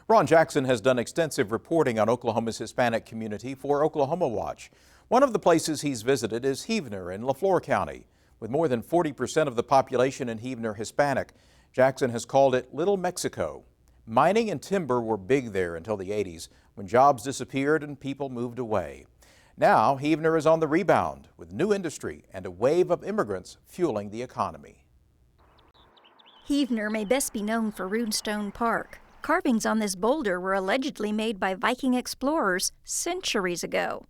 Ron Jackson has done extensive reporting on Oklahoma's Hispanic community for Oklahoma Watch. One of the places he's visited is Heavener in LaFleur County. With more than 40% of the population in Heavener Hispanic, Jackson has called it Little Mexico. Mining and timber were big there until the 80s, when jobs disappeared and people moved away. Now, Heavener is on the rebound with new industry and a wave of immigrants fueling the economy. Heavener may best be known for Runestone Park. Carvings on this boulder were allegedly made by Viking explorers centuries ago.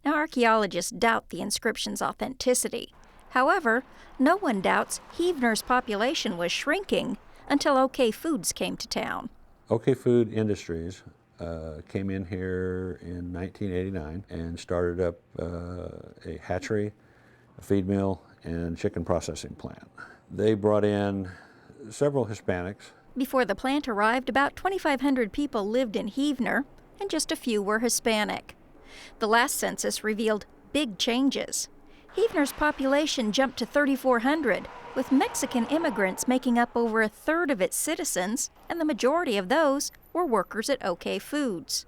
Now, archaeologists doubt the inscription's authenticity. However, no one doubts Heavener's population was shrinking until OK Foods came to town. OK Food Industries came in here in 1989 and started up a hatchery, a feed mill, and chicken processing plant. They brought in several Hispanics. Before the plant arrived, about 2,500 people lived in Heavener, and just a few were Hispanic. The last census revealed big changes. Heavener's population jumped to 3,400, with Mexican immigrants making up over a third of its citizens, and the majority of those were workers at OK Foods.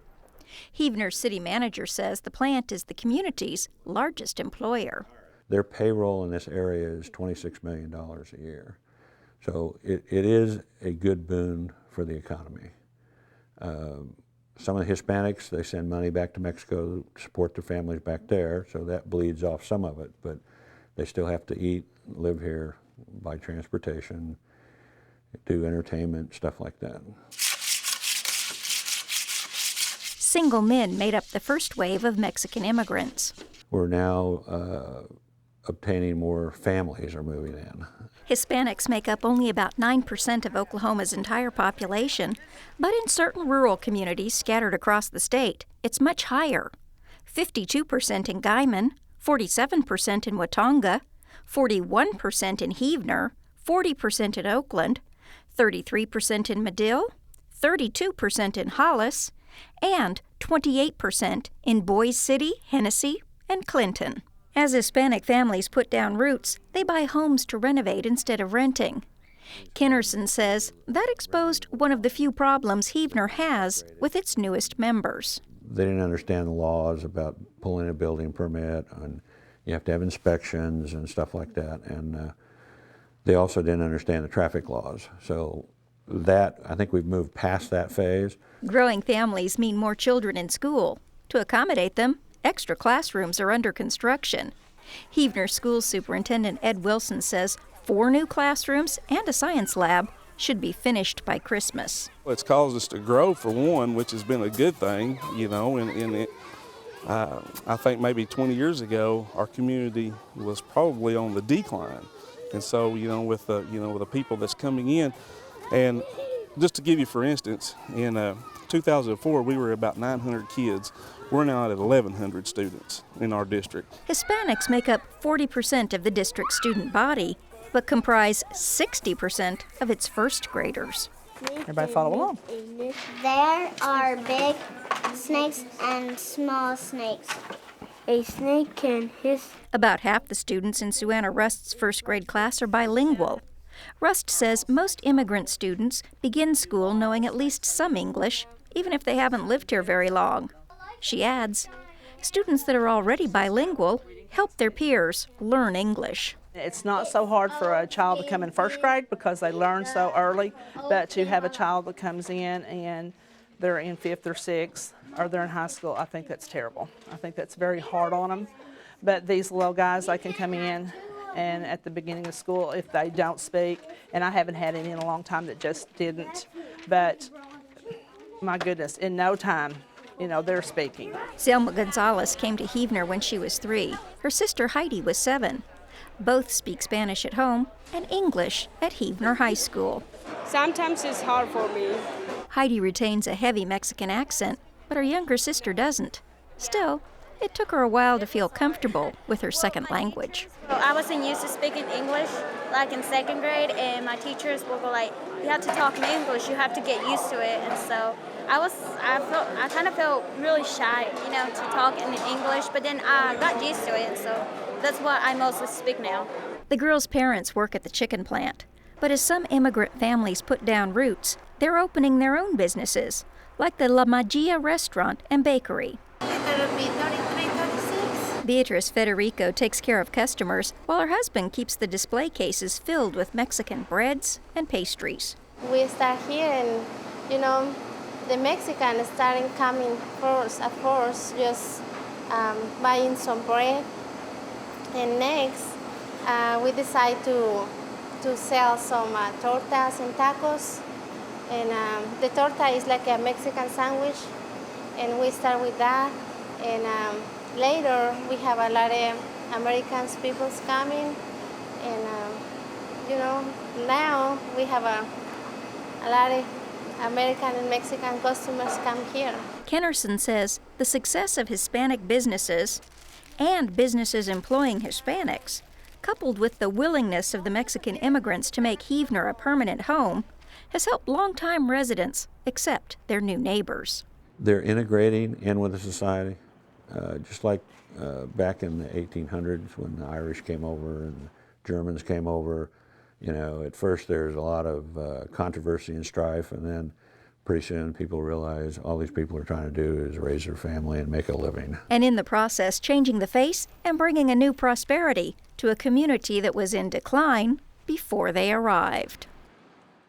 Heavener's city manager says the plant is the community's largest employer. Their payroll in this area is $26 million a year. So it is a good boon for the economy. Some of the Hispanics, they send money back to Mexico to support their families back there, so that bleeds off some of it, but they still have to eat, live here, buy transportation, do entertainment, stuff like that. Single men made up the first wave of Mexican immigrants. We're now obtaining more families are moving in. Hispanics make up only about 9% of Oklahoma's entire population, but in certain rural communities scattered across the state, it's much higher. 52% in Guyman, 47% in Watonga, 41% in Heavener, 40% in Oakland, 33% in Medill, 32% in Hollis, and 28% in Boise City, Hennessy, and Clinton. As Hispanic families put down roots, they buy homes to renovate instead of renting. Kinnerson says that exposed one of the few problems Heavener has with its newest members. They didn't understand the laws about pulling a building permit, and you have to have inspections and stuff like that, and they also didn't understand the traffic laws. So that, I think we've moved past that phase. Growing families mean more children in school. To accommodate them, extra classrooms are under construction. Heavener School Superintendent Ed Wilson says 4 new classrooms and a science lab should be finished by Christmas. It's caused us to grow, for one, which has been a good thing, you know, and I think maybe 20 years ago, our community was probably on the decline. And so, you know, with the people that's coming in, and just to give you, for instance, in 2004, we were about 900 kids. We're now at 1,100 students in our district. Hispanics make up 40% of the district's student body, but comprise 60% of its first graders. Everybody follow along. There are big snakes and small snakes. A snake can hiss. About half the students in Suanna Rust's first grade class are bilingual. Rust says most immigrant students begin school knowing at least some English, even if they haven't lived here very long. She adds, students that are already bilingual help their peers learn English. It's not so hard for a child to come in first grade because they learn so early, but to have a child that comes in and they're in 5th or 6th, or they're in high school, I think that's terrible. I think that's very hard on them. But these little guys, they can come in, and at the beginning of school, if they don't speak, and I haven't had any in a long time that just didn't, but my goodness, in no time, you know, they're speaking. Selma Gonzalez came to Heavener when she was 3. Her sister Heidi was 7. Both speak Spanish at home and English at Heavener High School. Sometimes it's hard for me. Heidi retains a heavy Mexican accent, but her younger sister doesn't. Still, it took her a while to feel comfortable with her second language. I wasn't used to speaking English, like in 2nd grade, and my teachers will go like, you have to talk in English, you have to get used to it, and so I kind of felt really shy, you know, to talk in English, but then I got used to it, so that's what I mostly speak now. The girls' parents work at the chicken plant. But as some immigrant families put down roots, they're opening their own businesses, like the La Magia restaurant and bakery. It'll be 33, 36. Beatriz Federico takes care of customers, while her husband keeps the display cases filled with Mexican breads and pastries. We start here and, the Mexicans starting coming first, at first, just buying some bread. And next, we decide to sell some tortas and tacos. And the torta is like a Mexican sandwich, and we start with that. And later, we have a lot of American people coming, and now we have a lot of American and Mexican customers come here. Kennerson says the success of Hispanic businesses and businesses employing Hispanics, coupled with the willingness of the Mexican immigrants to make Heavener a permanent home, has helped longtime residents accept their new neighbors. They're integrating in with the society, just like back in the 1800s when the Irish came over and the Germans came over. At first there's a lot of controversy and strife, and then pretty soon people realize all these people are trying to do is raise their family and make a living. And in the process, changing the face and bringing a new prosperity to a community that was in decline before they arrived.